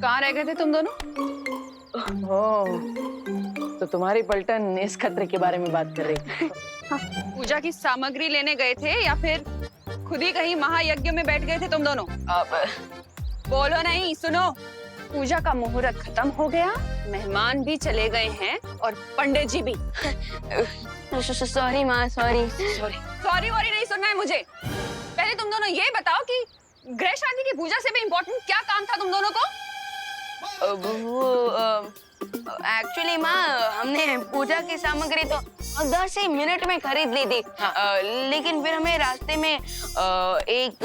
कहाँ रह गए थे तुम दोनों? तो तुम्हारी पलटन इस खतरे के बारे में बात कर रही थी। पूजा की सामग्री लेने गए थे या फिर खुद ही कहीं महायज्ञ में बैठ गए थे तुम दोनों? बोलो नहीं, सुनो। पूजा का मुहूर्त खत्म हो गया, मेहमान भी चले गए हैं और पंडित जी भी। सॉरी माँ, सॉरी। सॉरी वॉरी नहीं सुनना है मुझे। पहले तुम दोनों ये बताओ कि गृह शांति की पूजा से भी इम्पोर्टेंट क्या काम था तुम दोनों को? एक्चुअली माँ, हमने पूजा की सामग्री तो 10 ही मिनट में खरीद ली थी। लेकिन फिर हमें रास्ते में एक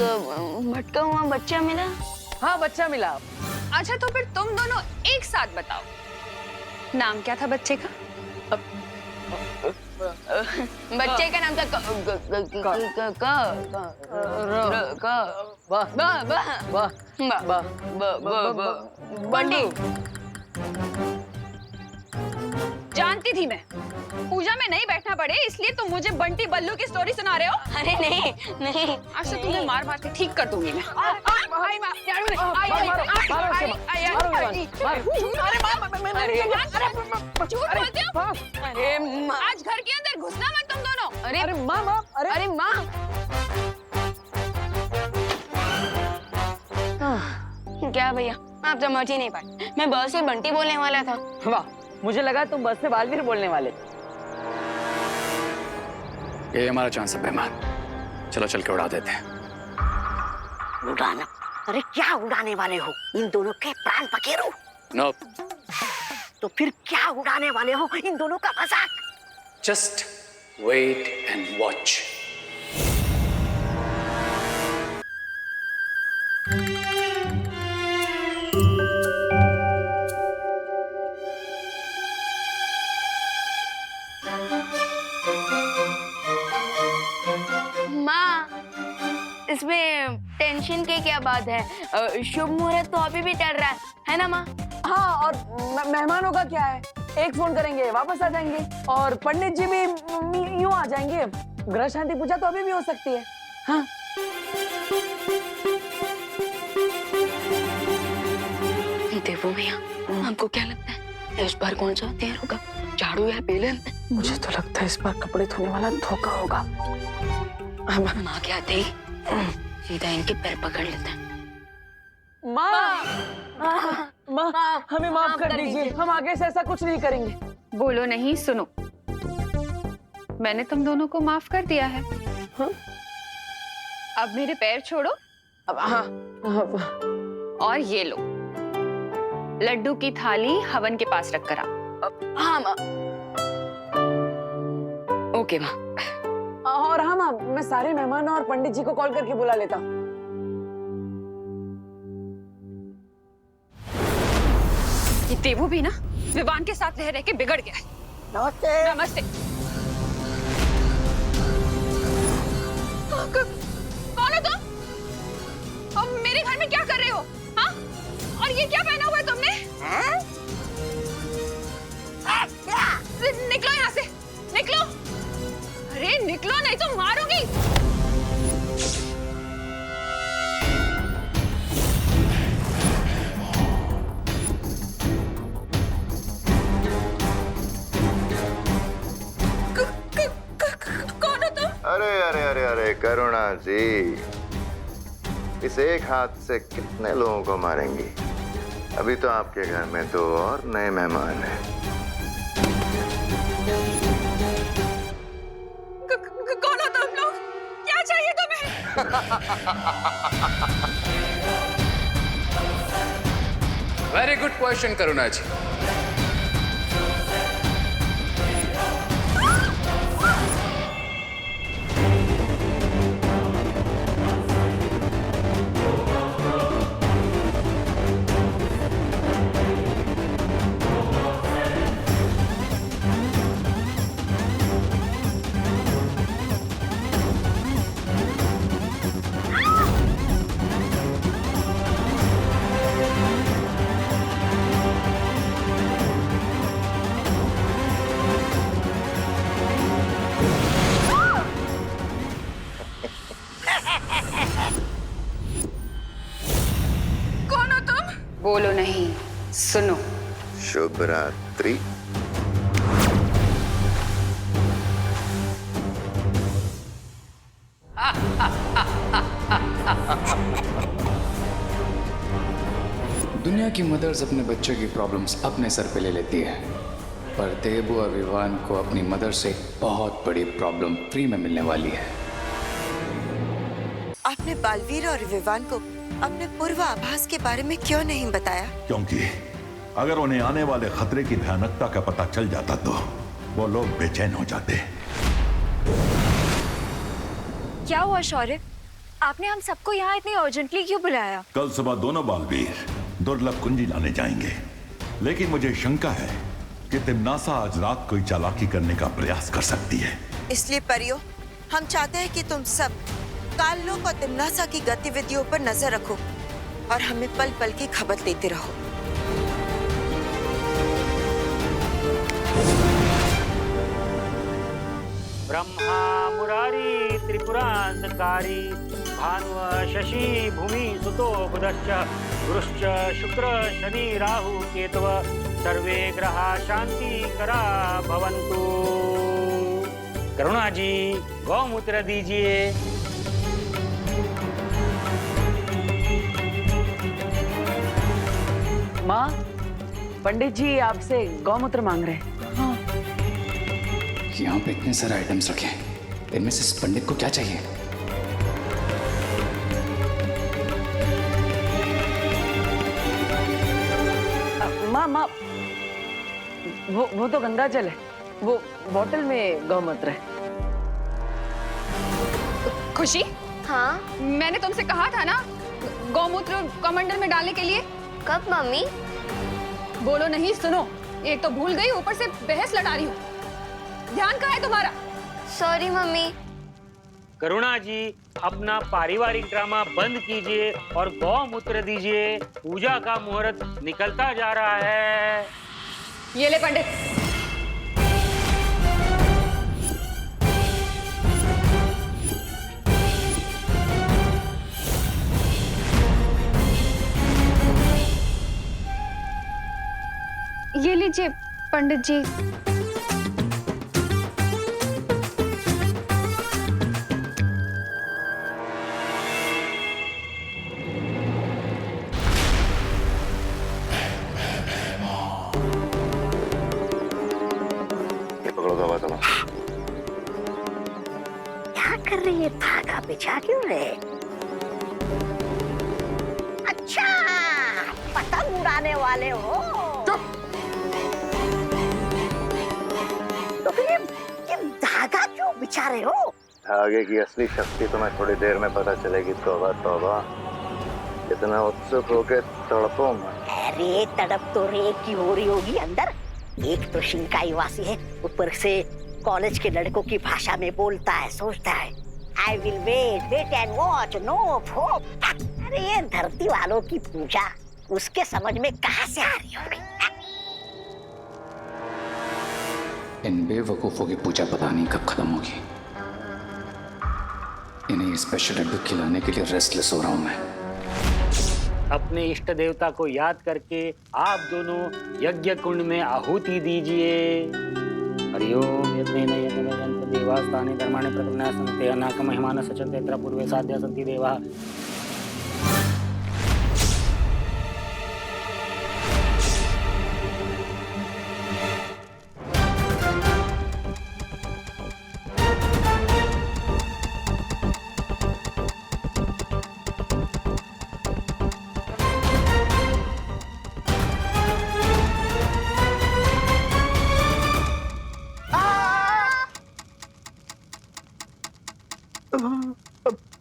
भटका हुआ बच्चा मिला। हाँ, बच्चा मिला। अच्छा, तो फिर तुम दोनों एक साथ बताओ, नाम क्या था बच्चे का? बच्चे का नाम था बंटी। जानती थी मैं पूजा में नहीं बैठना पड़े, इसलिए तुम मुझे बंटी बल्लू की स्टोरी सुना रहे हो। अरे नहीं नहीं, आज से तुम्हें मार मार के ठीक कर दूंगी मैं। आज घर के अंदर घुसना मत तुम दोनों। अरे माँ, अरे माँ। क्या भैया, आप समझ ही नहीं पाए, मैं बस से बंटी बोलने वाला था। वाह, मुझे लगा तुम बस से बालवीर बोलने वाले। ये हमारा चांस है मेहमान, चलो चल के उड़ा देते हैं। उड़ाना? अरे क्या उड़ाने वाले हो? इन दोनों के प्राण पखेरु? नो। तो फिर क्या उड़ाने वाले हो? इन दोनों का मजाक? Just wait and watch. इसमें टेंशन की क्या बात है? शुभ मुहूर्त तो अभी भी चल रहा है ना माँ? हाँ, और मेहमानों का क्या है? एक फोन करेंगे, वापस आ जाएंगे, और पंडित जी भी यूं आ जाएंगे। गृह शांति पूजा तो अभी भी हो सकती है। हाँ। देखो भैया, आपको क्या लगता है इस बार कौन सा हथियार होगा, झाड़ू या बेलन? मुझे तो लगता है इस बार कपड़े धोने वाला धोखा होगा। माँ क्या थे, सीधा इनके पैर पकड़ लेते हैं। माँ, हमें माफ कर दीजिए, हम आगे से ऐसा कुछ नहीं करेंगे। बोलो नहीं, सुनो। मैंने तुम दोनों को माफ कर दिया है। हाँ? अब मेरे पैर छोड़ो। अब हाँ। और ये लो, लड्डू की थाली हवन के पास रख कर आओ। हाँ माँ। ओके माँ। और हाँ माँ, मैं सारे मेहमानों और पंडित जी को कॉल करके बुला लेता हूँ। ये देवू भी ना विवान के साथ रह रह के बिगड़ गया है। नमस्ते। कौन हो तुम? अब मेरे घर में क्या कर रहे हो? हाँ? और ये क्या पहना हुआ है तुमने? निकलो यहाँ से, निकलो। अरे निकलो, नहीं तो मारूंगी। कौन हो तुम? अरे अरे अरे अरे करुणा जी, इस एक हाथ से कितने लोगों को मारेंगी? अभी तो आपके घर में 2 और नए मेहमान हैं। कौन हो तुम लोग? क्या चाहिए तुम्हें? वेरी गुड क्वेश्चन करुणा जी। बोलो नहीं, सुनो। शुभ रात्रि। दुनिया की मदर्स अपने बच्चे की प्रॉब्लम्स अपने सर पे ले लेती है, पर देबू और विवान को अपनी मदर से एक बहुत बड़ी प्रॉब्लम फ्री में मिलने वाली है। आपने बालवीर और विवान को अपने पूर्वाभास के बारे में क्यों नहीं बताया? क्योंकि अगर उन्हें आने वाले खतरे की भयानकता का पता चल जाता तो वो लोग बेचैन हो जाते। क्या हुआ शौर्य? आपने हम सबको यहाँ इतनी अर्जेंटली क्यों बुलाया? कल सुबह दोनों बालवीर दुर्लभ कुंजी लाने जाएंगे, लेकिन मुझे शंका है कि तिम्नासा आज रात कोई चालाकी करने का प्रयास कर सकती है। इसलिए परियो, हम चाहते हैं कि तुम सब काललोक और तिम्नासा की गतिविधियों पर नजर रखो और हमें पल पल की खबर देते रहो। ब्रह्मा मुरारी त्रिपुरांतकारी भानुव शशि भूमि सुतो बुधश्च गुरुश्च शुक्र शनि राहु केतव सर्वे ग्रहा शांति करा भवन्तु। करुणा जी गौमूत्र दीजिए। माँ, पंडित जी आपसे गौमूत्र मांग रहे हैं। यहाँ पे इतने सारे आइटम्स रखे हैं, इनमें से इस पंडित को क्या चाहिए? माँ, वो तो गंगा जल है, वो बोतल में गौमूत्र है। खुशी, हाँ मैंने तुमसे कहा था ना गौमूत्र कमंडल में डालने के लिए। कब मम्मी? बोलो नहीं, सुनो। एक तो भूल गई, ऊपर से बहस लड़ा रही हूँ। ध्यान कहाँ है तुम्हारा? Sorry mummy. करुणा जी अपना पारिवारिक ड्रामा बंद कीजिए और गौमूत्र दीजिए। पूजा का मुहूर्त निकलता जा रहा है। ये ले पंडित। ये लीजिए पंडित जी। क्या कर रही है? धागा बिछा क्यों रहे? अच्छा, पतंग उड़ाने वाले हो? तो फिर ये धागा क्यों बिछा रहे हो? धागे की असली शक्ति तुम्हें थोड़ी देर में पता चलेगी। तौबा तौबा, इतना उत्सुक होके तड़पो मत। अरे तड़प तो रेत की हो रही होगी अंदर। एक तो शिंकाई वासी है, ऊपर से कॉलेज के लड़कों की भाषा में बोलता है, सोचता है I will wait and watch, no hope. अरे ये धरती वालों की पूजा उसके समझ में कहाँ से आ रही होगी? इन बेवकूफों की पूजा पता नहीं कब खत्म होगी। इन्हें स्पेशल लड्डू खिलाने के लिए रेस्टलेस हो रहा हूं मैं। अपने इष्ट देवता को याद करके आप दोनों यज्ञ कुंड में आहुति दीजिए। हरिओम यज्ञेन यज्ञमयन्त देवास्तानि धर्माणि प्रथमना सन्ते अनाक महिमान सचन्ते यत्र पूर्वे साध्या सन्ति देवाः।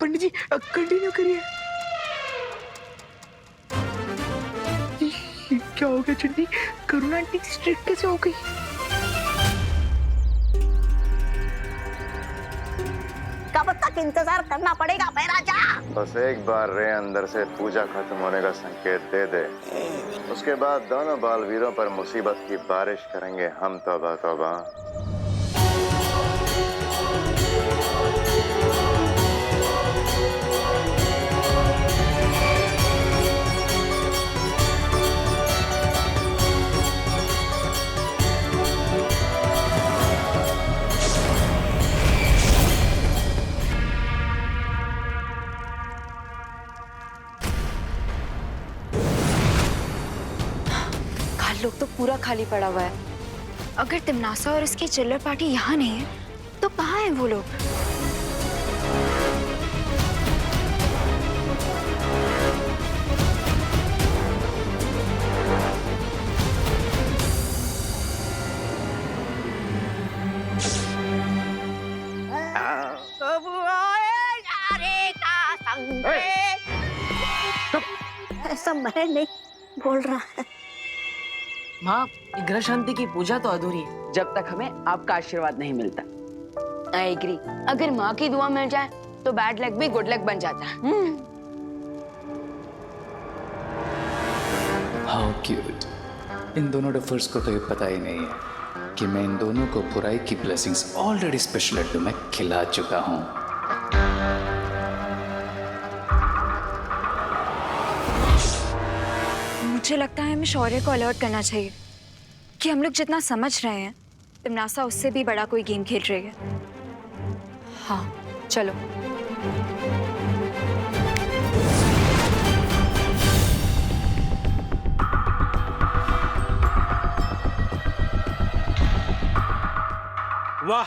पंडित जी कंटिन्यू करिए। क्या हो गया चुन्नी? करुणा आंटी स्ट्रिक्ट कैसे हो गई? कब तक इंतजार करना पड़ेगा महाराजा? बस एक बार रे अंदर से पूजा खत्म होने का संकेत दे दे, उसके बाद दोनों बालवीरों पर मुसीबत की बारिश करेंगे हम। तौबा तौबा। पूरा खाली पड़ा हुआ है। अगर तिमनासा और इसकी चिल्लर पार्टी यहाँ नहीं है तो कहाँ है वो लोग? ऐसा मैं नहीं बोल रहा है। माँ, ये ग्रह शांति की पूजा तो अधूरी है जब तक हमें आपका आशीर्वाद नहीं मिलता। I agree. अगर माँ की दुआ मिल जाए तो बैड लक भी गुड लक बन जाता है। How cute. इन दोनों डफर्स को तो ये पता ही नहीं है कि मैं इन दोनों को बुराई की ब्लेसिंग्स ऑलरेडी स्पेशल लड्डू में खिला चुका हूँ। मुझे लगता है हमें शौर्य को अलर्ट करना चाहिए कि हम लोग जितना समझ रहे हैं तिमनासा उससे भी बड़ा कोई गेम खेल रही है। हाँ चलो। वाह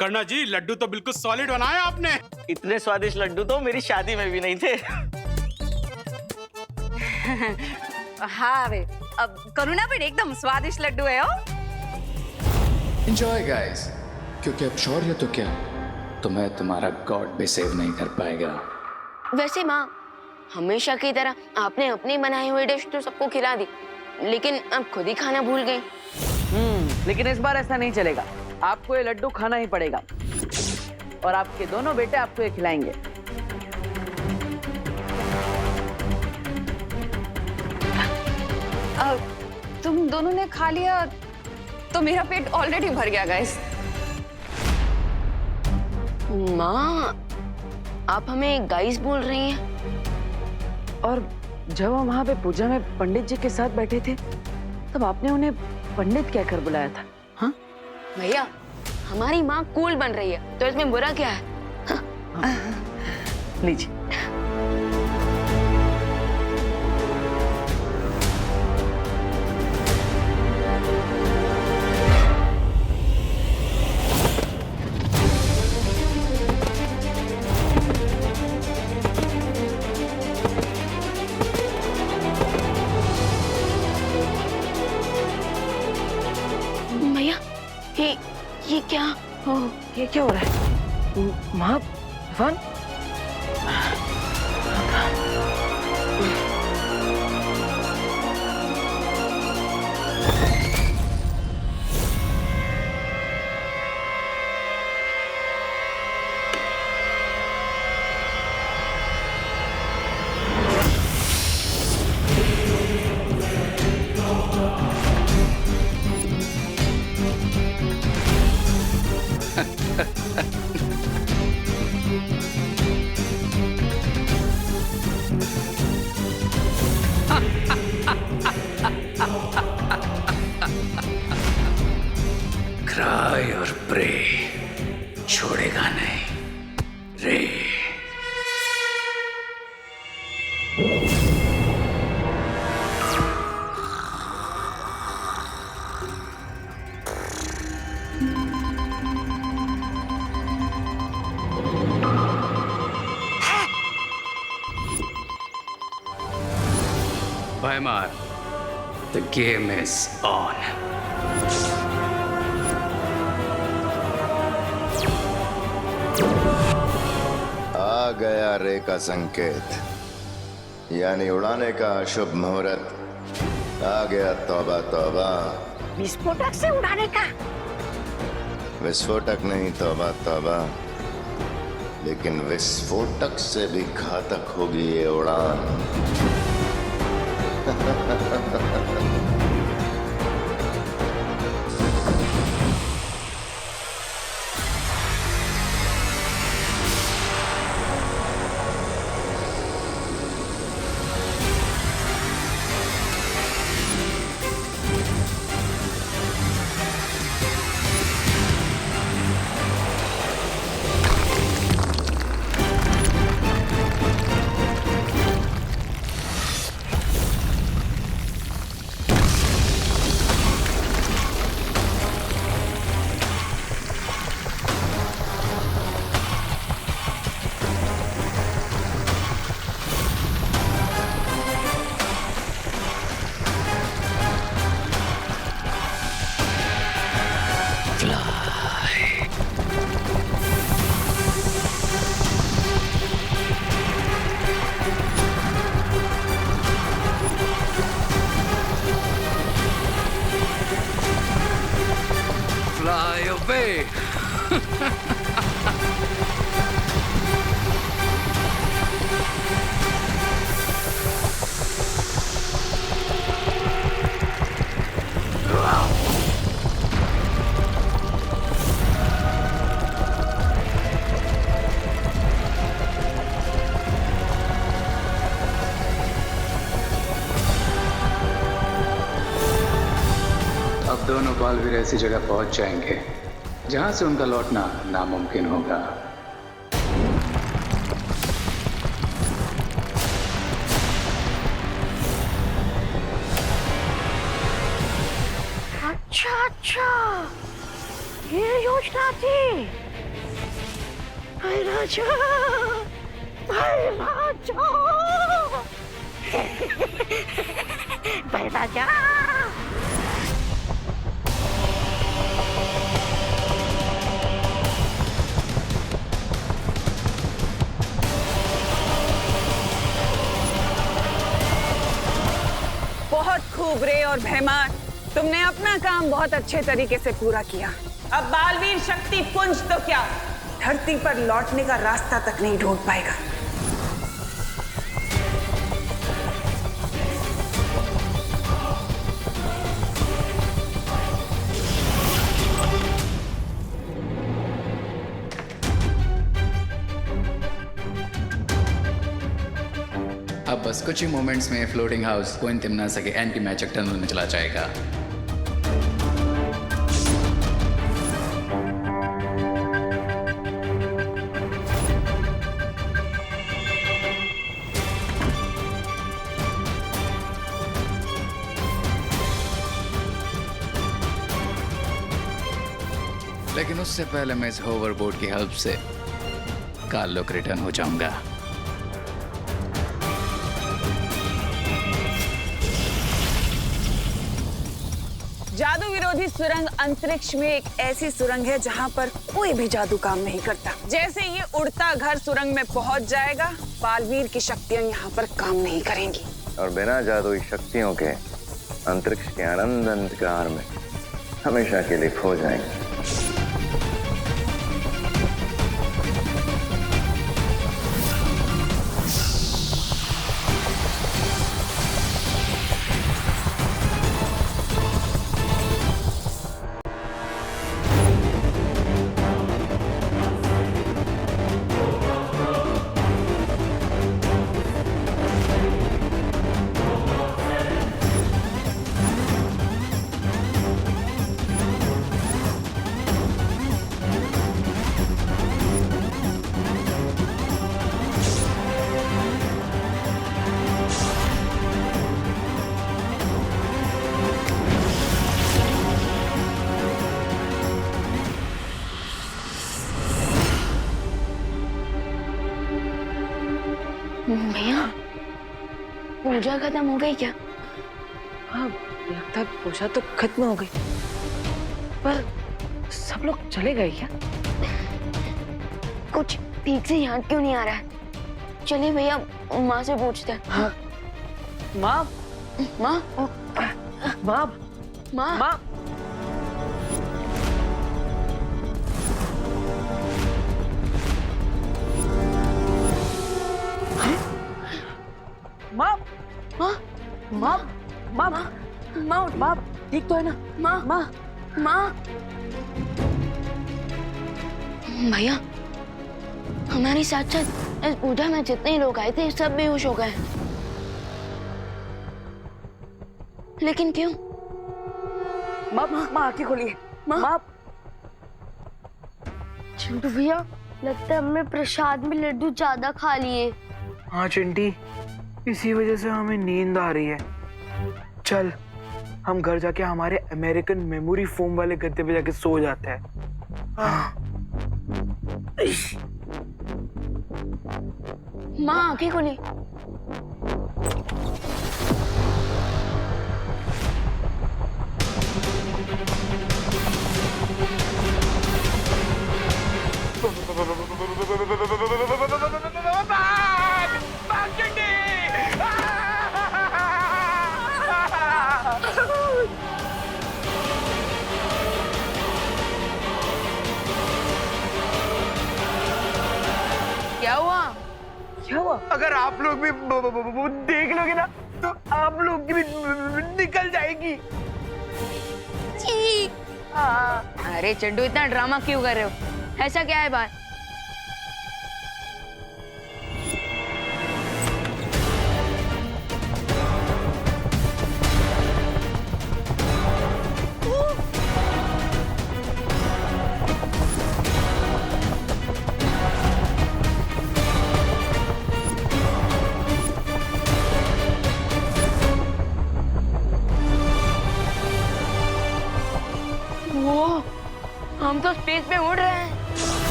कर्णा जी, लड्डू तो बिल्कुल सॉलिड बनाए आपने। इतने स्वादिष्ट लड्डू तो मेरी शादी में भी नहीं थे। हाँ वे, अब करुणा भी एकदम स्वादिष्ट लड्डू है। एंजॉय गाइस, क्योंकि अब शौर्य तो क्या, तुम्हें तुम्हारा गॉड भी सेव नहीं कर पाएगा। वैसे माँ, हमेशा की तरह आपने अपनी बनाई हुई डिश तो सबको खिला दी, लेकिन आप खुद ही खाना भूल गई। लेकिन इस बार ऐसा नहीं चलेगा। आपको ये लड्डू खाना ही पड़ेगा और आपके दोनों बेटे आपको ये खिलाएंगे। तुम दोनों ने खा लिया तो मेरा पेट ऑलरेडी भर गया गाइस। माँ, आप हमें गाइस बोल रही हैं? और जब हम वहाँ पे पूजा में पंडित जी के साथ बैठे थे तब आपने उन्हें पंडित कहकर बुलाया था। हाँ भैया, हमारी माँ कूल बन रही है तो इसमें बुरा क्या है? लीजिए। भैया, ये क्या? ओह, ये क्या हो रहा है? माँ, इरफान? क्राई और प्रे, छोड़ेगा नहीं रे। Weimar, the game is on. आ गया रे का संकेत, यानी उड़ाने का शुभ मुहूर्त। आ गया तौबा तौबा। विस्फोटक से उड़ाने का? विस्फोटक नहीं, तौबा तौबा। लेकिन विस्फोटक से भी घातक होगी ये उड़ान। बालवीर ऐसी जगह पहुंच जाएंगे जहां से उनका लौटना नामुमकिन होगा। अच्छा, ये योजना थी। भाई राजा, भाई राजा, भाई राजा। बहुत खूब रे और भैमान, तुमने अपना काम बहुत अच्छे तरीके से पूरा किया। अब बालवीर शक्ति पुंज तो क्या, धरती पर लौटने का रास्ता तक नहीं ढूंढ पाएगा। अब बस कुछ ही मोमेंट्स में फ्लोटिंग हाउस कोइन तिम्नासा के एंटी मैजिक टनल में चला जाएगा। लेकिन उससे पहले मैं इस होवरबोर्ड की हेल्प से काल्लोक रिटर्न हो जाऊंगा। जादू विरोधी सुरंग अंतरिक्ष में एक ऐसी सुरंग है जहां पर कोई भी जादू काम नहीं करता। जैसे ये उड़ता घर सुरंग में पहुंच जाएगा, बालवीर की शक्तियां यहाँ पर काम नहीं करेंगी और बिना जादुई शक्तियों के अंतरिक्ष के आनंद अंधकार में हमेशा के लिए खो जाएंगे। भैया, पूजा खत्म हो गई क्या? हाँ, लगता है पूजा तो खत्म हो गई, पर सब लोग चले गए क्या? कुछ ठीक से याद क्यों नहीं आ रहा है? चलिए भैया, माँ से पूछते हैं। हाँ। माँ, माँ, माँ, माँ, माँ। माँ, माँ, माँ, माँ, माँ, माँ, ठीक तो है ना? माँ, माँ, माँ। भैया, हमारे साथ साथ इस पूजा में जितने लोग आए थे सब बेहोश हो गए। लेकिन क्यों? माँ, माँ आंखें खोलिए। माँ, चिंटू भैया, लगता है हमने प्रसाद में लड्डू ज्यादा खा लिए। हाँ चिंटी, इसी वजह से हमें नींद आ रही है। चल, हम घर जाके हमारे अमेरिकन मेमोरी फोम वाले गद्दे पे जाके सो जाते हैं। माँ आंखें खोली। क्या हुआ? क्या हुआ? अगर आप लोग भी देख लोगे ना तो आप लोग की भी निकल जाएगी। अरे चंडू, इतना ड्रामा क्यों कर रहे हो? ऐसा क्या है बात?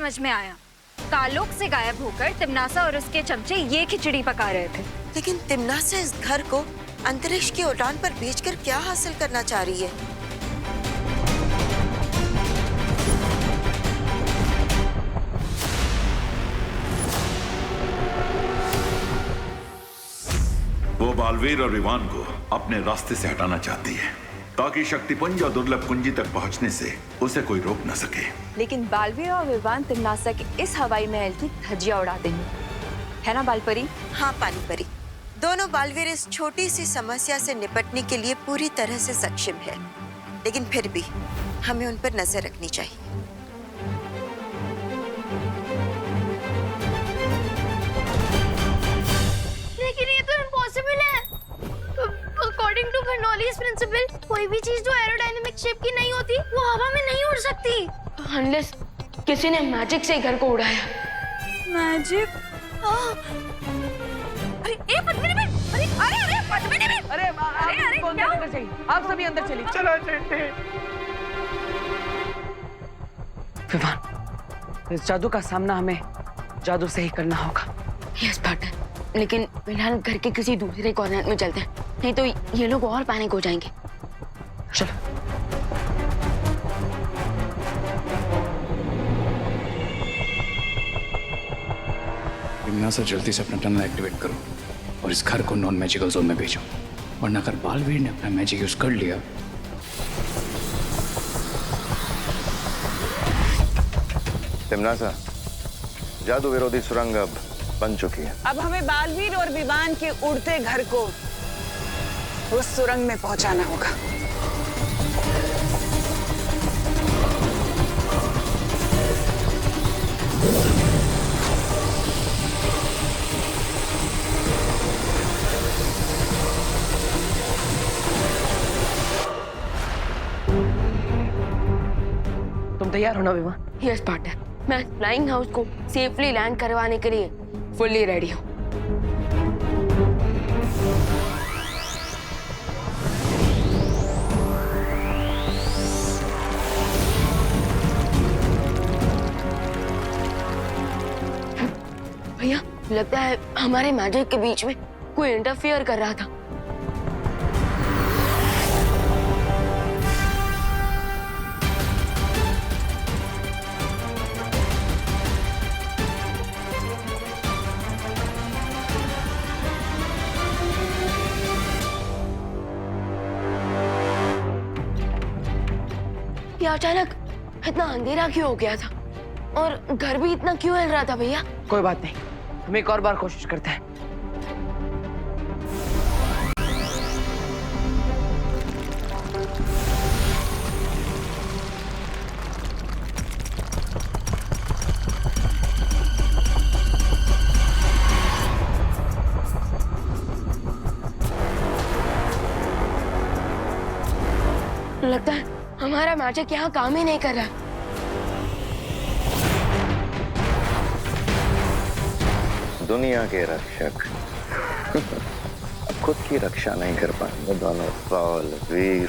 समझ में आया। कालोक से गायब होकर तिमनासा और उसके चमचे ये खिचड़ी पका रहे थे। लेकिन तिमनासा इस घर को अंतरिक्ष की उड़ान पर भेजकर क्या हासिल करना चाह रही है? वो बालवीर और विवान को अपने रास्ते से हटाना चाहती है ताकि शक्तिपुंज और दुर्लभ कुंजी तक पहुंचने से उसे कोई रोक न सके। लेकिन बालवीर और विवान तिमनासा के इस हवाई महल की धज्जियां उड़ा देंगे, है ना बालपरी? हाँ पानी परी, दोनों बालवीर इस छोटी सी समस्या से निपटने के लिए पूरी तरह से सक्षम है, लेकिन फिर भी हमें उन पर नजर रखनी चाहिए। लेकिन ये तो इम्पॉसिबल है। अकॉर्डिंग टू बर्नौलीज प्रिंसिपल, कोई भी चीज जो एरोडायनेमिक शेप की नहीं होती वो हवा में नहीं उड़ सकती। अनलेस किसी ने मैजिक से घर को उड़ाया। मैजिक? अरे ए पद्मिनी बेन, अरे पद्मिनी बेन, अरे क्या अंदर चाहिए? आप सभी अंदर चलिए। चलो चलते। विवान, इस जादू का सामना हमें जादू से ही करना होगा। यस पार्टनर, लेकिन फिलहाल घर के किसी दूसरे कॉर्नर में चलते हैं, नहीं तो ये लोग और पैनिक हो जाएंगे। चलो। तिमनासा, जल्दी से अपना टनल एक्टिवेट करो और इस घर को नॉन मैजिकल जोन में भेजो, वरना अगर बालवीर ने अपना मैजिक यूज कर लिया। तिमनासा, जादू विरोधी सुरंग अब बन चुकी है। अब हमें बालवीर और विवान के उड़ते घर को उस सुरंग में पहुंचाना होगा। तुम तैयार हो ना विवान? यस पार्टनर, मैं फ्लाइंग हाउस को सेफली लैंड करवाने के लिए फुल्ली रेडी हूँ। भैया, लगता है हमारे मैजिक के बीच में कोई इंटरफियर कर रहा था। ये अचानक इतना अंधेरा क्यों हो गया था और घर भी इतना क्यों हिल रहा था भैया? कोई बात नहीं, हम एक और बार कोशिश करते हैं। लगता है हमारा मैजिक यहाँ काम ही नहीं कर रहा। दुनिया के रक्षक अब खुद की रक्षा नहीं कर पाएंगे दोनों बालवीर।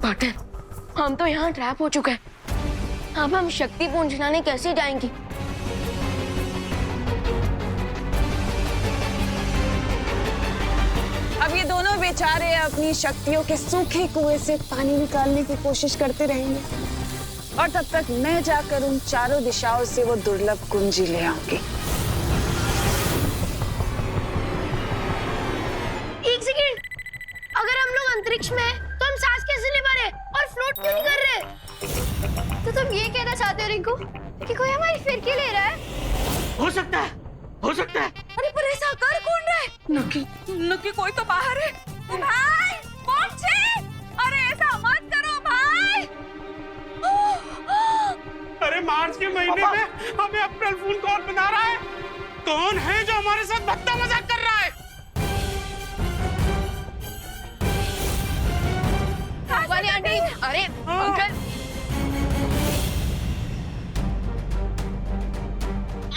पार्टनर, हम तो यहाँ ट्रैप हो चुके हैं। अब हम शक्तिपुंज लाने कैसे जाएंगे? अब ये दोनों बेचारे अपनी शक्तियों के सूखे कुएं से पानी निकालने की कोशिश करते रहेंगे और तब तक मैं जाकर उन चारों दिशाओं से वो दुर्लभ कुंजी ले आऊंगी। एक सेकंड, अगर हम लोग अंतरिक्ष में हैं, तो हम सांस कैसे ले पा रहे और फ्लोट क्यों नहीं कर रहे? तो तुम ये कहना चाहते हो रिंकू कि कोई हमारी फिरकी ले रहा है? हो सकता है, हो सकता है। अरे पर ऐसा कर कौन रहा है? नक्की कोई तो बाहर है। भाई, मोक्षी! अरे ऐसा मत करो भाई। अरे मार्च के महीने में हमें अप्रैल फूल कौन बना रहा है? कौन है जो हमारे साथ भद्दा मजाक कर रहा है? वाली आंटी, अरे अंकल,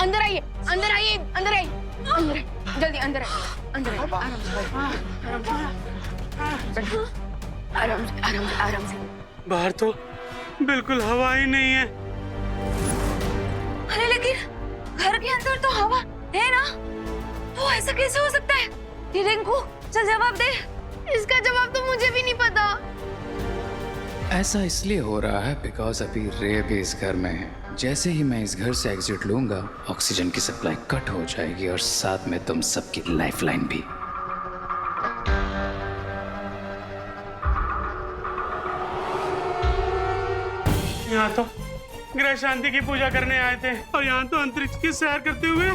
अंदर आइए, अंदर आइए, अंदर आइए। अंदर जल्दी अंदर अंदर आराम से आराम से आराम से आराम से। बाहर तो बिल्कुल हवा ही नहीं है। अरे लेकिन घर के अंदर तो हवा है ना, तो ऐसा कैसे हो सकता है? रिंकू चल जवाब दे। इसका जवाब तो मुझे भी नहीं पता। ऐसा इसलिए हो रहा है बिकॉज अभी रे भी इस घर में है। जैसे ही मैं इस घर से एग्जिट लूंगा, ऑक्सीजन की सप्लाई कट हो जाएगी और साथ में तुम सबकी लाइफलाइन भी। यहाँ तो ग्रह शांति की पूजा करने आए थे और यहाँ तो अंतरिक्ष की सैर करते हुए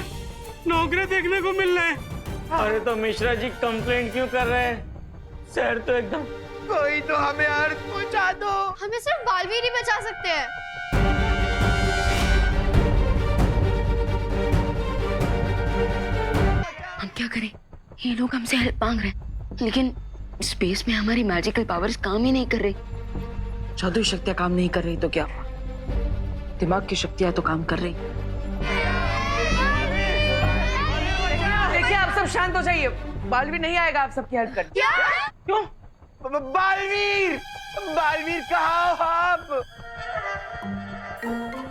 नौकरी देखने को मिल रहे हैं। अरे तो मिश्रा जी कंप्लेंट क्यों कर रहे हैं? सर तो एकदम। कोई तो हमें अर्थ पहुंचा दो। हमें सिर्फ बालवीर ही बचा सकते हैं। हम क्या करें? ये लोग हमसे हेल्प मांग रहे हैं, लेकिन स्पेस में हमारी मैजिकल पावर्स काम ही नहीं कर रही। जादुई शक्तियां काम नहीं कर रही तो क्या, दिमाग की शक्तियां तो काम कर रही। देखिए आप सब शांत हो जाइए, बालवीर नहीं आएगा आप सबकी हेल्प करने। क्या? क्यों? बालवीर, बालवीर कहाँ हो आप?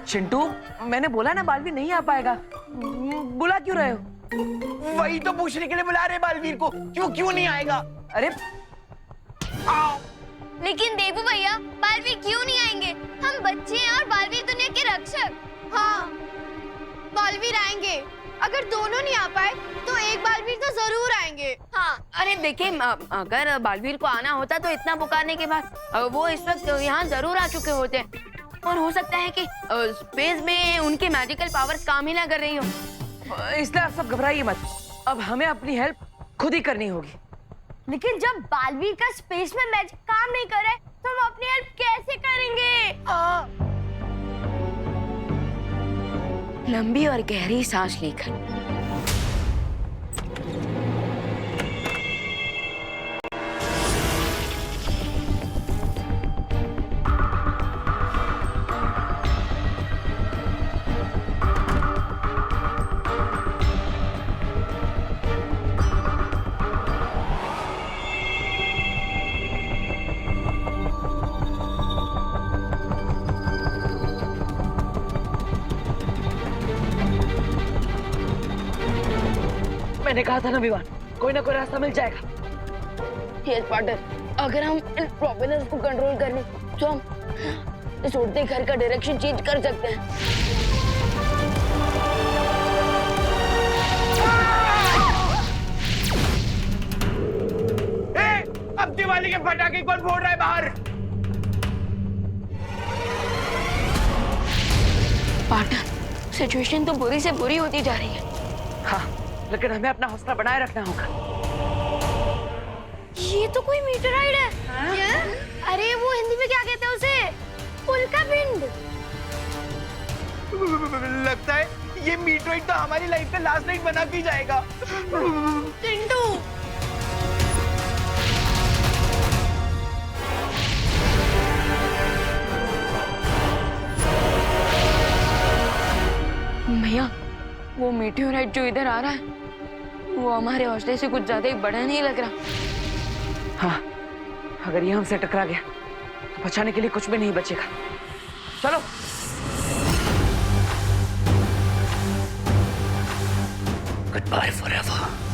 चिंटू, मैंने बोला ना बालवीर नहीं आ पाएगा, बुला क्यों रहे हो? वही तो पूछने के लिए बुला रहे बालवीर को, क्यों नहीं आएगा? अरे आओ। लेकिन देवू भैया, बालवीर क्यों नहीं आएंगे? हम बच्चे हैं और बालवीर दुनिया के रक्षक। हाँ, बालवीर आएंगे। अगर दोनों नहीं आ पाए तो एक बालवीर तो जरूर आएंगे। हाँ, अरे देखिए, अगर बालवीर को आना होता तो इतना पुकारने के बाद वो इस वक्त यहाँ जरूर आ चुके होते, और हो सकता है कि स्पेस में उनकी मैजिकल पावर्स काम ही ना कर रही हो। इसलिए आप सब घबराइए मत, अब हमें अपनी हेल्प खुद ही करनी होगी। लेकिन जब बालवीर का स्पेस में मैजिक काम नहीं करे तो हम अपनी हेल्प कैसे करेंगे? लंबी और गहरी सांस लेकर मैंने कहा था ना विवान, कोई ना कोई रास्ता मिल जाएगा। यस पार्टनर, अगर हम इन प्रोपेलर्स को कंट्रोल कर लें तो हम इस उड़ते घर का डायरेक्शन चेंज कर सकते हैं। अब दिवाली के पटाखे कौन फोड़ रहा है बाहर? पार्टनर, सिचुएशन तो बुरी से बुरी होती जा रही है। हाँ, लेकिन हमें अपना हौसला बनाए रखना होगा। ये तो कोई मीटराइड है। क्या? अरे वो हिंदी में क्या कहते हैं उसे? उल्का पिंड। लगता है ये मीटराइड तो हमारी लाइफ का लास्ट नाइट बना के जाएगा। चिंटू, भैया, वो मीटियोराइट जो इधर आ रहा है वो हमारे हौसले से कुछ ज्यादा ही बड़ा नहीं लग रहा। हाँ, अगर ये हमसे टकरा गया तो बचाने के लिए कुछ भी नहीं बचेगा। चलो। Good bye forever.